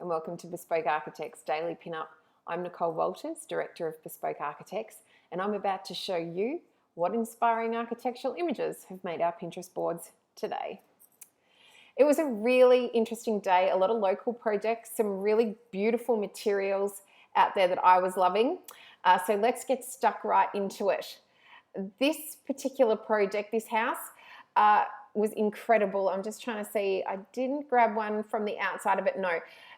and welcome to Bespoke Architects Daily Pinup. I'm Nicole Walters, Director of Bespoke Architects, and I'm about to show you what inspiring architectural images have made our Pinterest boards today. It was a really interesting day, a lot of local projects, some really beautiful materials out there that I was loving. So let's get stuck right into it. This particular project, this house, was incredible. I'm just trying to see, I didn't grab one from the outside of it, no.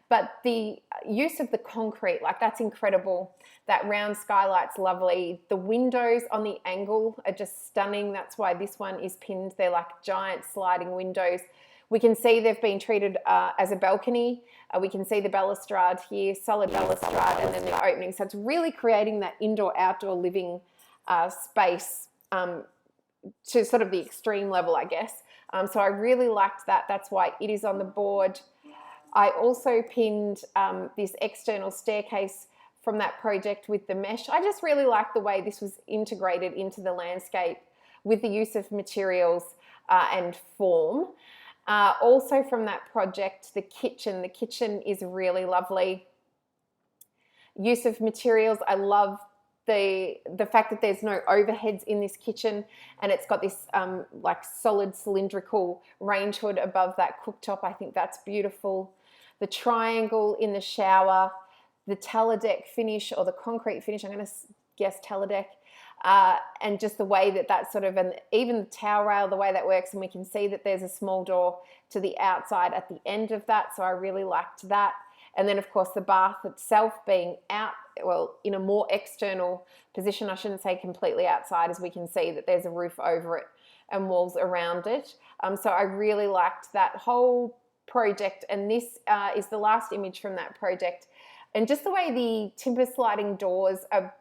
But the use of the concrete, like that's incredible. That round skylight's lovely. The windows on the angle are just stunning. That's why this one is pinned. They're like giant sliding windows. We can see they've been treated as a balcony. We can see the balustrade here, solid balustrade, and then the opening. So it's really creating that indoor-outdoor living space to sort of the extreme level, I guess. So I really liked that. That's why it is on the board. I also pinned this external staircase from that project with the mesh. I just really liked the way this was integrated into the landscape with the use of materials and form. Also from that project, the kitchen. The kitchen is really lovely. Use of materials, I love the fact that there's no overheads in this kitchen, and it's got this like solid cylindrical range hood above that cooktop. I think that's beautiful. The triangle in the shower, the Teledeck finish or the concrete finish, I'm going to guess Teledeck, and just the way that that's sort of, and even the towel rail, the way that works, and we can see that there's a small door to the outside at the end of that, so I really liked that. And then, of course, the bath itself being out, well, in a more external position. I shouldn't say completely outside, as we can see that there's a roof over it and walls around it. So I really liked that whole project. And this is the last image from that project. And just the way the timber sliding doors are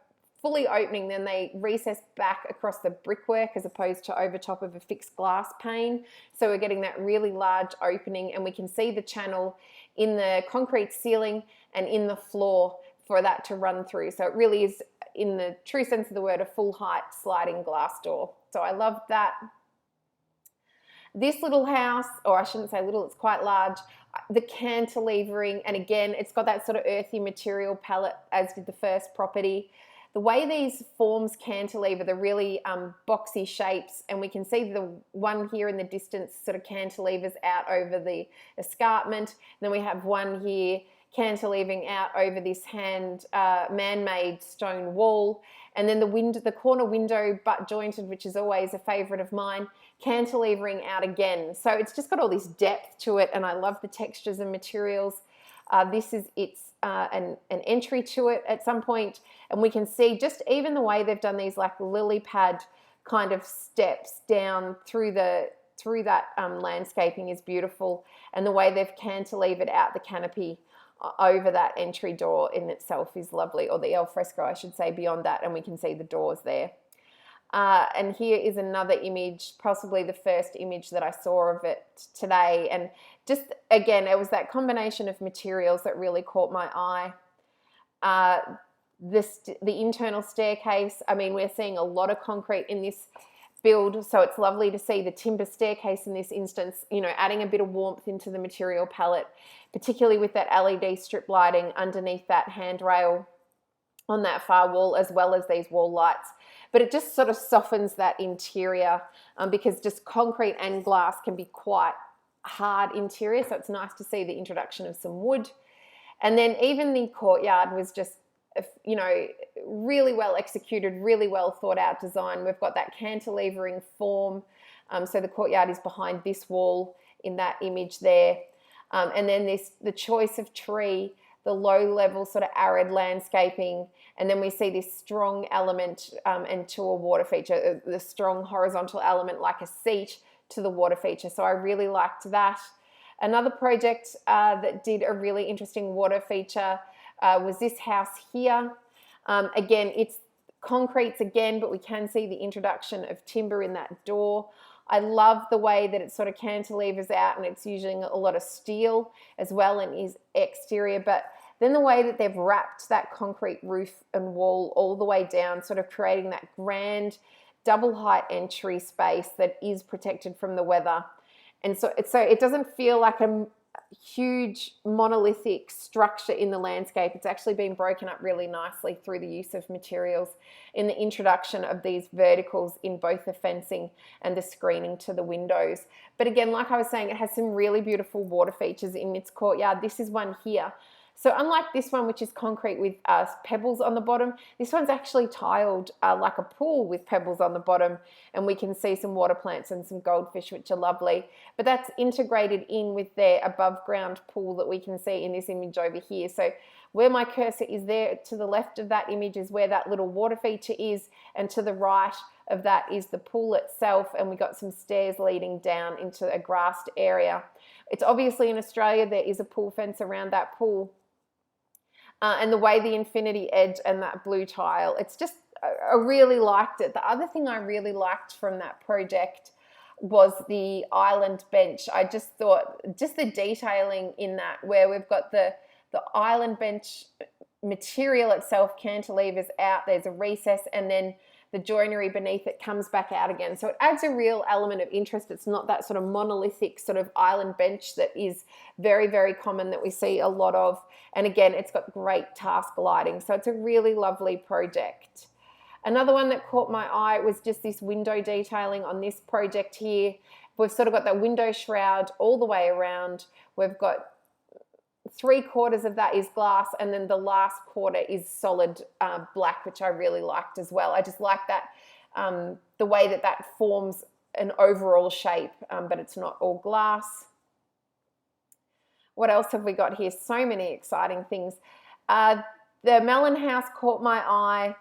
fully opening, then they recess back across the brickwork as opposed to over top of a fixed glass pane. So we're getting that really large opening, and we can see the channel in the concrete ceiling and in the floor for that to run through. So it really is, in the true sense of the word, a full height sliding glass door. So I loved that. This little house, or I shouldn't say little, it's quite large, the cantilevering, and again, it's got that sort of earthy material palette as did the first property. The way these forms cantilever, the really boxy shapes, and we can see the one here in the distance sort of cantilevers out over the escarpment. And then we have one here cantilevering out over this man-made stone wall. And then the corner window butt jointed, which is always a favorite of mine, cantilevering out again. So it's just got all this depth to it, and I love the textures and materials. This is an entry to it at some point, and we can see just even the way they've done these like lily pad kind of steps down through that landscaping is beautiful, and the way they've cantilevered out the canopy over that entry door in itself is lovely, or the alfresco I should say beyond that, and we can see the doors there. And here is another image, possibly the first image that I saw of it today. And just, again, it was that combination of materials that really caught my eye. The internal staircase, I mean, we're seeing a lot of concrete in this build, so it's lovely to see the timber staircase in this instance, you know, adding a bit of warmth into the material palette, particularly with that LED strip lighting underneath that handrail on that far wall, as well as these wall lights. But it just sort of softens that interior because just concrete and glass can be quite hard interior. So it's nice to see the introduction of some wood. And then even the courtyard was just, you know, really well executed, really well thought out design. We've got that cantilevering form. So the courtyard is behind this wall in that image there. And then the choice of tree, the low level sort of arid landscaping, and then we see this strong element and to a water feature, the strong horizontal element like a seat to the water feature. So I really liked that. Another project that did a really interesting water feature was this house here. Again, it's concretes again, but we can see the introduction of timber in that door. I love the way that it sort of cantilevers out, and it's using a lot of steel as well in its exterior, but then the way that they've wrapped that concrete roof and wall all the way down, sort of creating that grand double height entry space that is protected from the weather. And so it doesn't feel like huge monolithic structure in the landscape. It's actually been broken up really nicely through the use of materials in the introduction of these verticals in both the fencing and the screening to the windows. But again, like I was saying, it has some really beautiful water features in its courtyard. This is one here. So unlike this one, which is concrete with pebbles on the bottom, this one's actually tiled like a pool with pebbles on the bottom, and we can see some water plants and some goldfish, which are lovely. But that's integrated in with their above ground pool that we can see in this image over here. So where my cursor is there, to the left of that image is where that little water feature is, and to the right of that is the pool itself, and we got some stairs leading down into a grassed area. It's obviously in Australia, there is a pool fence around that pool. And the way the infinity edge and that blue tile, it's just, I really liked it. The other thing I really liked from that project was the island bench. I just thought, just the detailing in that, where we've got the island bench material itself cantilevers out, there's a recess, and then the joinery beneath it comes back out again. So it adds a real element of interest. It's not that sort of monolithic sort of island bench that is very, very common that we see a lot of. And again, it's got great task lighting. So it's a really lovely project. Another one that caught my eye was just this window detailing on this project here. We've sort of got that window shroud all the way around. We've got 3/4 of that is glass, and then the last quarter is solid black, which I really liked as well. I just like that, the way that that forms an overall shape, but it's not all glass. What else have we got here? So many exciting things. The melon house caught my eye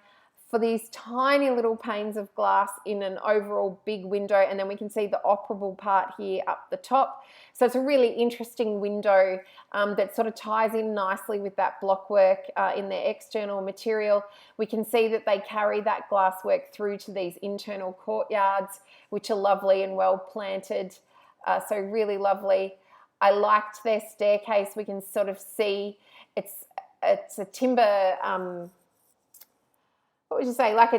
for these tiny little panes of glass in an overall big window, and then we can see the operable part here up the top. So it's a really interesting window that sort of ties in nicely with that blockwork in their external material. We can see that they carry that glasswork through to these internal courtyards, which are lovely and well planted. So really lovely. I liked their staircase. We can sort of see it's a timber, what would you say, like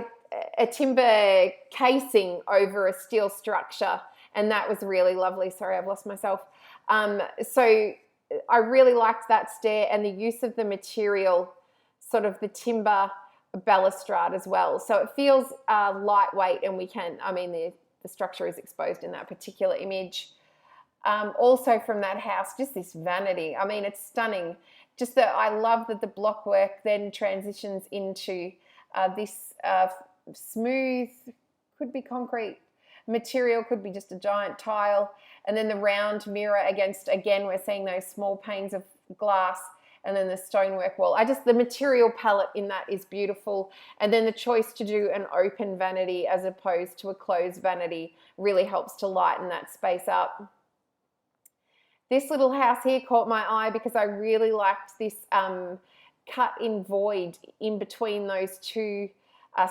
a timber casing over a steel structure, and that was really lovely. Sorry, I've lost myself. So I really liked that stair and the use of the material, sort of the timber balustrade as well. So it feels lightweight, and we can, I mean, the structure is exposed in that particular image. Also from that house, just this vanity. I mean, it's stunning. Just that I love that the blockwork then transitions into this smooth, could be concrete material, could be just a giant tile, and then the round mirror against, again, we're seeing those small panes of glass, and then the stonework wall. The material palette in that is beautiful, and then the choice to do an open vanity as opposed to a closed vanity really helps to lighten that space up. This little house here caught my eye because I really liked this cut in void in between those two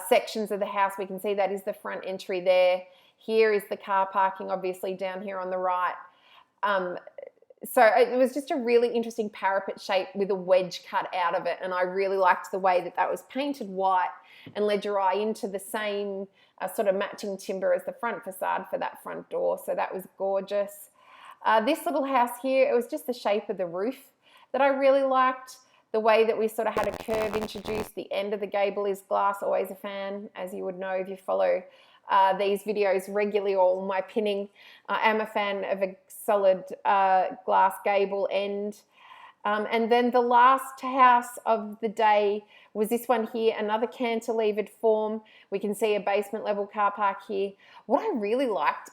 sections of the house. We can see that is the front entry there. Here is the car parking, obviously, down here on the right. So it was just a really interesting parapet shape with a wedge cut out of it, and I really liked the way that that was painted white and led your eye into the same sort of matching timber as the front facade for that front door. So that was gorgeous. This little house here, it was just the shape of the roof that I really liked. The way that we sort of had a curve introduced, the end of the gable is glass, always a fan, as you would know if you follow these videos regularly, or my pinning. I am a fan of a solid glass gable end. And then the last house of the day was this one here, another cantilevered form. We can see a basement level car park here. What I really liked,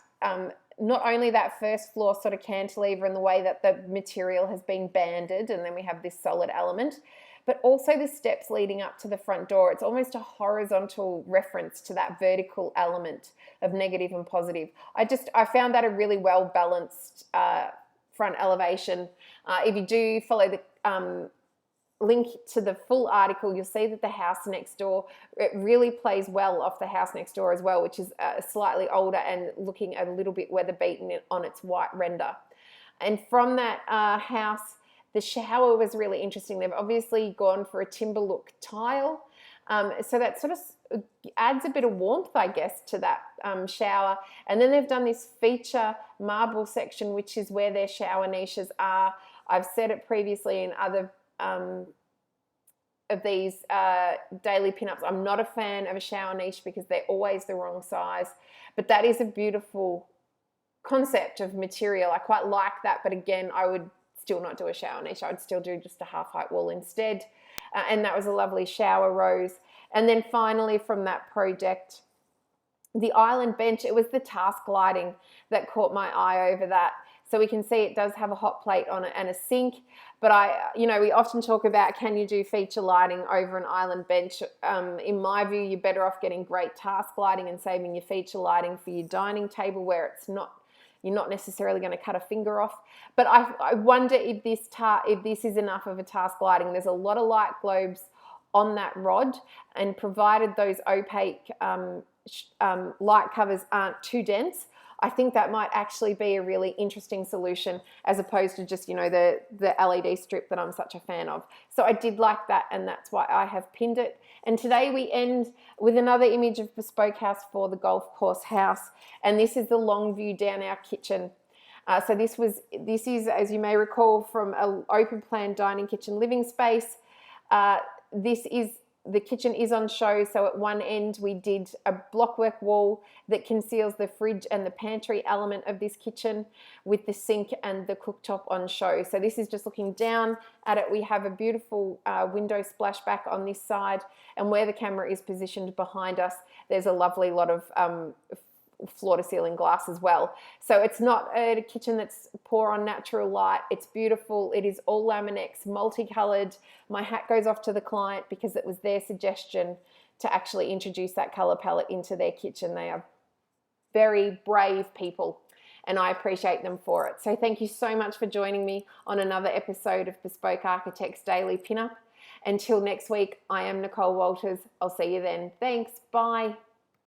not only that first floor sort of cantilever and the way that the material has been banded, and then we have this solid element, but also the steps leading up to the front door. It's almost a horizontal reference to that vertical element of negative and positive. I found that a really well balanced front elevation. If you do follow the link to the full article, you'll see that the house next door, it really plays well off the house next door as well, which is slightly older and looking a little bit weather beaten on its white render. And from that house, the shower was really interesting. They've obviously gone for a timber look tile, so that sort of adds a bit of warmth, I guess, to that shower. And then they've done this feature marble section, which is where their shower niches are. I've said it previously in other of these daily pinups. I'm not a fan of a shower niche because they're always the wrong size, but that is a beautiful concept of material. I quite like that, but again, I would still not do a shower niche. I would still do just a half height wall instead. And that was a lovely shower rose. And then finally from that project, the island bench, it was the task lighting that caught my eye over that. So we can see it does have a hot plate on it and a sink, but we often talk about, can you do feature lighting over an island bench? In my view, you're better off getting great task lighting and saving your feature lighting for your dining table where you're not necessarily going to cut a finger off. But I wonder if this is enough of a task lighting. There's a lot of light globes on that rod, and provided those opaque light covers aren't too dense, I think that might actually be a really interesting solution as opposed to just, the LED strip that I'm such a fan of. So I did like that, and that's why I have pinned it. And today we end with another image of Bespoke House for the golf course house, and this is the long view down our kitchen. So this is, as you may recall, from an open plan dining kitchen living space. The kitchen is on show, so at one end we did a blockwork wall that conceals the fridge and the pantry element of this kitchen with the sink and the cooktop on show. So this is just looking down at it. We have a beautiful window splashback on this side, and where the camera is positioned behind us, there's a lovely lot of floor to ceiling glass as well. So it's not a kitchen that's poor on natural light. It's beautiful. It is all Laminex, multicolored. My hat goes off to the client because it was their suggestion to actually introduce that color palette into their kitchen. They are very brave people, and I appreciate them for it. So thank you so much for joining me on another episode of Bespoke Architects Daily Pinup. Until next week, I am Nicole Walters. I'll see you then. Thanks. Bye.